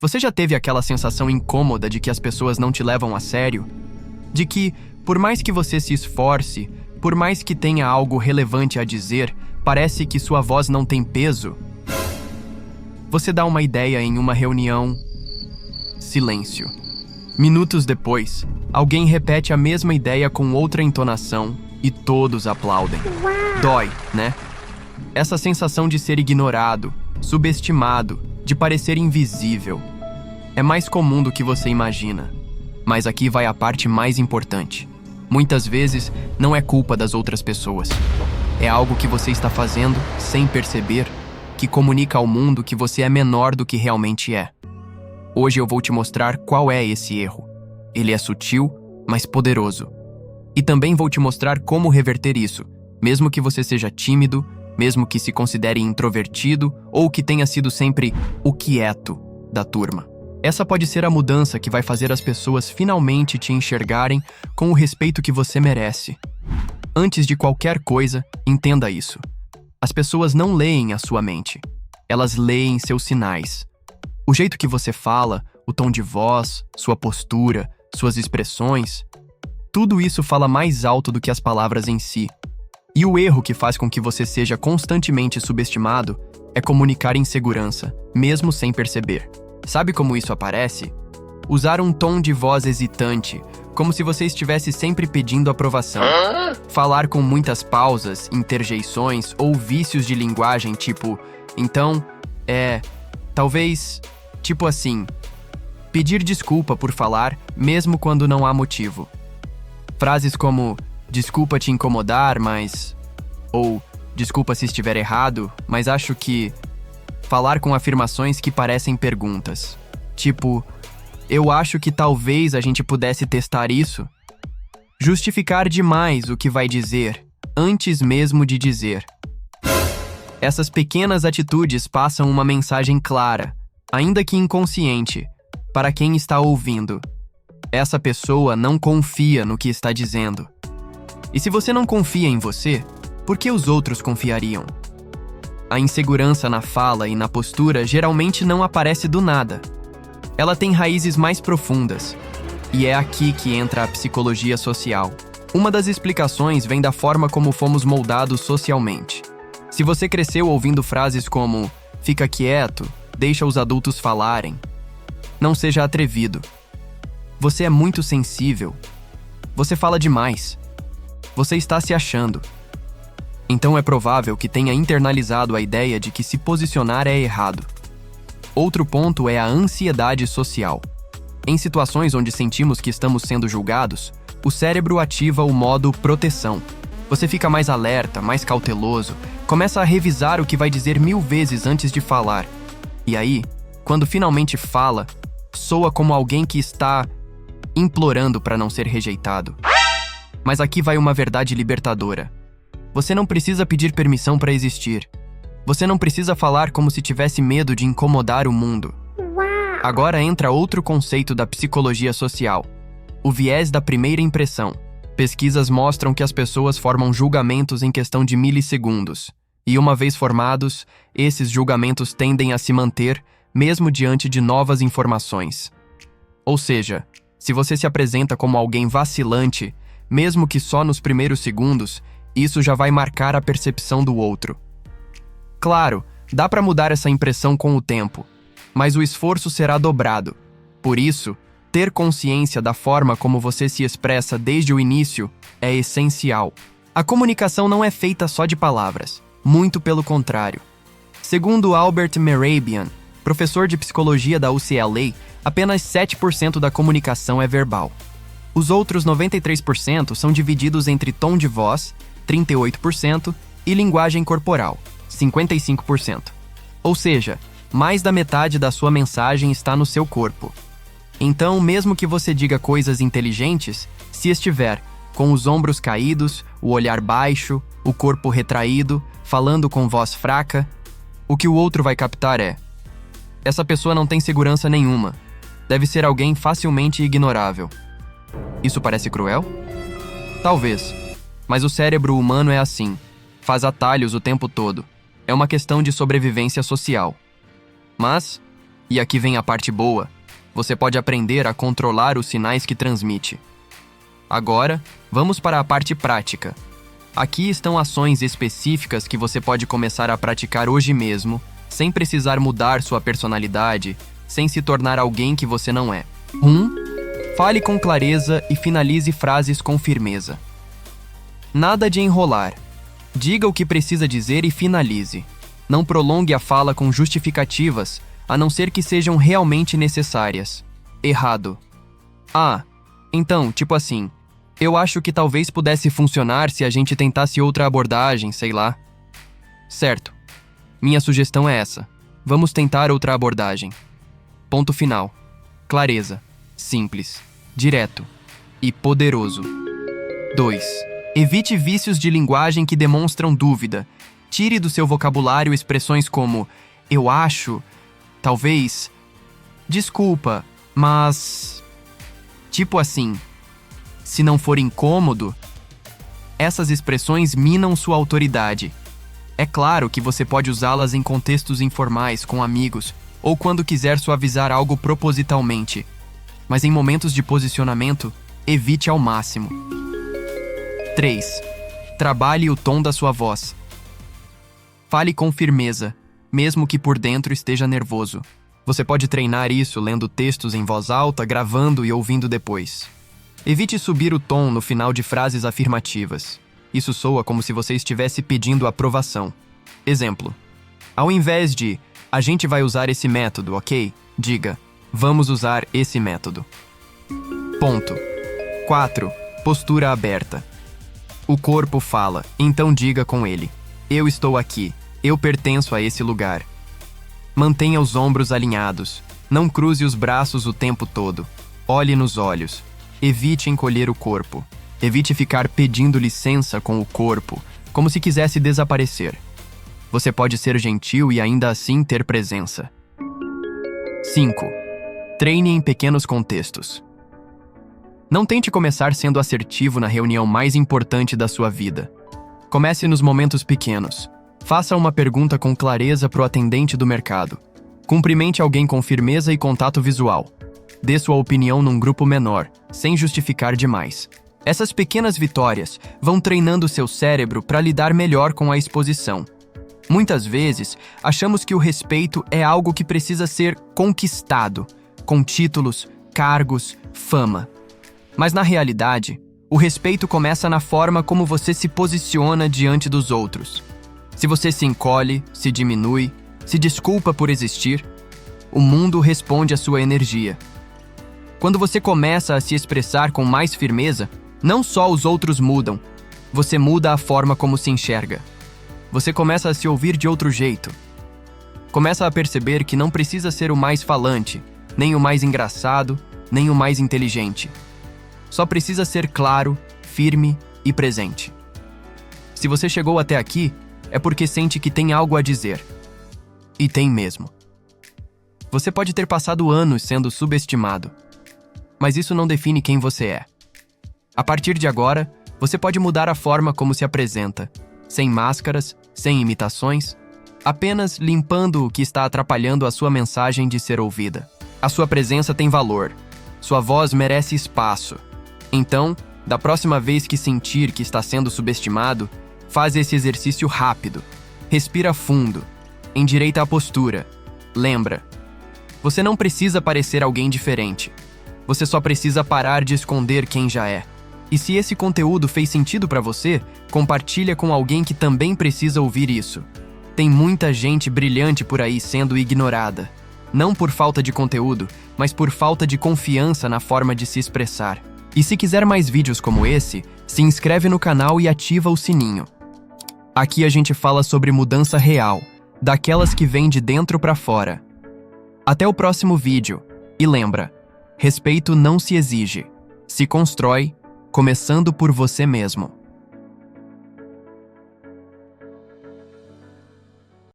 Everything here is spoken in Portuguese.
Você já teve aquela sensação incômoda de que as pessoas não te levam a sério? De que, por mais que você se esforce, por mais que tenha algo relevante a dizer, parece que sua voz não tem peso? Você dá uma ideia em uma reunião. Silêncio. Minutos depois, alguém repete a mesma ideia com outra entonação e todos aplaudem. Dói, né? Essa sensação de ser ignorado, subestimado, de parecer invisível. É mais comum do que você imagina. Mas aqui vai a parte mais importante. Muitas vezes, não é culpa das outras pessoas. É algo que você está fazendo, sem perceber, que comunica ao mundo que você é menor do que realmente é. Hoje eu vou te mostrar qual é esse erro. Ele é sutil, mas poderoso. E também vou te mostrar como reverter isso, mesmo que você seja tímido, mesmo que se considere introvertido ou que tenha sido sempre o quieto da turma. Essa pode ser a mudança que vai fazer as pessoas finalmente te enxergarem com o respeito que você merece. Antes de qualquer coisa, entenda isso. As pessoas não leem a sua mente. Elas leem seus sinais. O jeito que você fala, o tom de voz, sua postura, suas expressões, tudo isso fala mais alto do que as palavras em si. E o erro que faz com que você seja constantemente subestimado é comunicar insegurança, mesmo sem perceber. Sabe como isso aparece? Usar um tom de voz hesitante, como se você estivesse sempre pedindo aprovação. Falar com muitas pausas, interjeições ou vícios de linguagem, tipo, então, talvez, tipo assim. Pedir desculpa por falar, mesmo quando não há motivo. Frases como, desculpa te incomodar, mas... Ou, desculpa se estiver errado, mas acho que... Falar com afirmações que parecem perguntas. Tipo, eu acho que talvez a gente pudesse testar isso. Justificar demais o que vai dizer, antes mesmo de dizer. Essas pequenas atitudes passam uma mensagem clara, ainda que inconsciente, para quem está ouvindo. Essa pessoa não confia no que está dizendo. E se você não confia em você, por que os outros confiariam? A insegurança na fala e na postura geralmente não aparece do nada. Ela tem raízes mais profundas. E é aqui que entra a psicologia social. Uma das explicações vem da forma como fomos moldados socialmente. Se você cresceu ouvindo frases como "fica quieto", "deixa os adultos falarem", "não seja atrevido", "você é muito sensível", "você fala demais", "você está se achando", então é provável que tenha internalizado a ideia de que se posicionar é errado. Outro ponto é a ansiedade social. Em situações onde sentimos que estamos sendo julgados, o cérebro ativa o modo proteção. Você fica mais alerta, mais cauteloso, começa a revisar o que vai dizer 1000 vezes antes de falar. E aí, quando finalmente fala, soa como alguém que está implorando para não ser rejeitado. Mas aqui vai uma verdade libertadora. Você não precisa pedir permissão para existir. Você não precisa falar como se tivesse medo de incomodar o mundo. Agora entra outro conceito da psicologia social: o viés da primeira impressão. Pesquisas mostram que as pessoas formam julgamentos em questão de milissegundos. E uma vez formados, esses julgamentos tendem a se manter, mesmo diante de novas informações. Ou seja, se você se apresenta como alguém vacilante, mesmo que só nos primeiros segundos, isso já vai marcar a percepção do outro. Claro, dá para mudar essa impressão com o tempo, mas o esforço será dobrado. Por isso, ter consciência da forma como você se expressa desde o início é essencial. A comunicação não é feita só de palavras, muito pelo contrário. Segundo Albert Mehrabian, professor de psicologia da UCLA, apenas 7% da comunicação é verbal. Os outros 93% são divididos entre tom de voz, 38%, e linguagem corporal, 55%. Ou seja, mais da metade da sua mensagem está no seu corpo. Então, mesmo que você diga coisas inteligentes, se estiver com os ombros caídos, o olhar baixo, o corpo retraído, falando com voz fraca, o que o outro vai captar é: essa pessoa não tem segurança nenhuma. Deve ser alguém facilmente ignorável. Isso parece cruel? Talvez. Mas o cérebro humano é assim. Faz atalhos o tempo todo. É uma questão de sobrevivência social. Mas, E aqui vem a parte boa. Você pode aprender a controlar os sinais que transmite. Agora, vamos para a parte prática. Aqui estão ações específicas que você pode começar a praticar hoje mesmo, sem precisar mudar sua personalidade, sem se tornar alguém que você não é. 1. Fale com clareza e finalize frases com firmeza. Nada de enrolar. Diga o que precisa dizer e finalize. Não prolongue a fala com justificativas, a não ser que sejam realmente necessárias. Errado. Então, tipo assim, eu acho que talvez pudesse funcionar se a gente tentasse outra abordagem, sei lá. Certo. Minha sugestão é essa. Vamos tentar outra abordagem. Ponto final. Clareza. Simples. Direto. E poderoso. 2. Evite vícios de linguagem que demonstram dúvida. Tire do seu vocabulário expressões como eu acho, talvez, desculpa, mas... Tipo assim, se não for incômodo, essas expressões minam sua autoridade. É claro que você pode usá-las em contextos informais, com amigos, ou quando quiser suavizar algo propositalmente. Mas em momentos de posicionamento, evite ao máximo. 3. Trabalhe o tom da sua voz. Fale com firmeza, mesmo que por dentro esteja nervoso. Você pode treinar isso lendo textos em voz alta, gravando e ouvindo depois. Evite subir o tom no final de frases afirmativas. Isso soa como se você estivesse pedindo aprovação. Exemplo. Ao invés de a gente vai usar esse método, ok? Diga, vamos usar esse método. Ponto. 4. Postura aberta. O corpo fala, então diga com ele. Eu estou aqui. Eu pertenço a esse lugar. Mantenha os ombros alinhados. Não cruze os braços o tempo todo. Olhe nos olhos. Evite encolher o corpo. Evite ficar pedindo licença com o corpo, como se quisesse desaparecer. Você pode ser gentil e ainda assim ter presença. 5. Treine em pequenos contextos. Não tente começar sendo assertivo na reunião mais importante da sua vida. Comece nos momentos pequenos. Faça uma pergunta com clareza para o atendente do mercado. Cumprimente alguém com firmeza e contato visual. Dê sua opinião num grupo menor, sem justificar demais. Essas pequenas vitórias vão treinando seu cérebro para lidar melhor com a exposição. Muitas vezes, achamos que o respeito é algo que precisa ser conquistado, com títulos, cargos, fama. Mas na realidade, o respeito começa na forma como você se posiciona diante dos outros. Se você se encolhe, se diminui, se desculpa por existir, o mundo responde à sua energia. Quando você começa a se expressar com mais firmeza, não só os outros mudam, você muda a forma como se enxerga. Você começa a se ouvir de outro jeito. Começa a perceber que não precisa ser o mais falante, nem o mais engraçado, nem o mais inteligente. Só precisa ser claro, firme e presente. Se você chegou até aqui, é porque sente que tem algo a dizer. E tem mesmo. Você pode ter passado anos sendo subestimado, mas isso não define quem você é. A partir de agora, você pode mudar a forma como se apresenta, sem máscaras, sem imitações, apenas limpando o que está atrapalhando a sua mensagem de ser ouvida. A sua presença tem valor. Sua voz merece espaço. Então, da próxima vez que sentir que está sendo subestimado, faz esse exercício rápido. Respira fundo. Endireita a postura. Lembra, você não precisa parecer alguém diferente. Você só precisa parar de esconder quem já é. E se esse conteúdo fez sentido para você, compartilha com alguém que também precisa ouvir isso. Tem muita gente brilhante por aí sendo ignorada. Não por falta de conteúdo, mas por falta de confiança na forma de se expressar. E se quiser mais vídeos como esse, se inscreve no canal e ativa o sininho. Aqui a gente fala sobre mudança real, daquelas que vêm de dentro para fora. Até o próximo vídeo. E lembra, respeito não se exige, se constrói, começando por você mesmo.